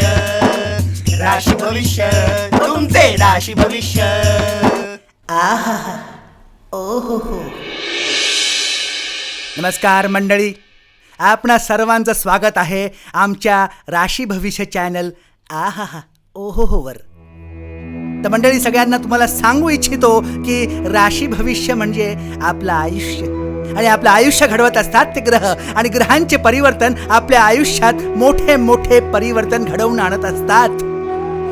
राशी भविष्य तुमचे राशी भविष्य. आहा, ओहो हो. नमस्कार मंडळी, आपणा सर्वांचं स्वागत आहे आमच्या राशी भविष्य चॅनल आहा ओहो हो वर. तर मंडळी, सगळ्यांना तुम्हाला सांगू इच्छितो की राशी भविष्य म्हणजे आपलं आयुष्य, आणि आपलं आयुष्य घडवत असतात ते ग्रह, आणि ग्रहांचे परिवर्तन आपल्या आयुष्यात मोठे मोठे परिवर्तन घडवून आणत असतात.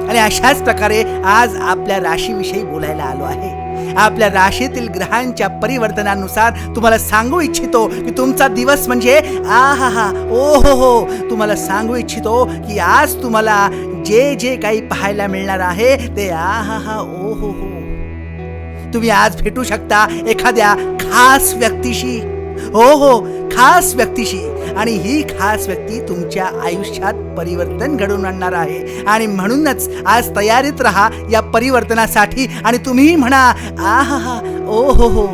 आणि अशाच प्रकारे आज आपल्या राशीविषयी बोलायला आलो आहे. आपल्या राशीतील ग्रहांच्या परिवर्तनानुसार तुम्हाला सांगू इच्छितो की तुमचा दिवस म्हणजे आहा ओहो हो. तुम्हाला सांगू इच्छितो की आज तुम्हाला जे जे काही पाहायला मिळणार आहे ते आहा ओहो हो. तुम्ही आज भेटू शकता एखाद्या खास व्यक्तीशी, हो हो, खास व्यक्तीशी, आणि ही खास व्यक्ती तुमच्या आयुष्यात परिवर्तन घडवून आणणार आहे. आणि म्हणूनच आज तयारीत राहा या परिवर्तनासाठी, आणि तुम्ही म्हणा आहा ओ हो हो.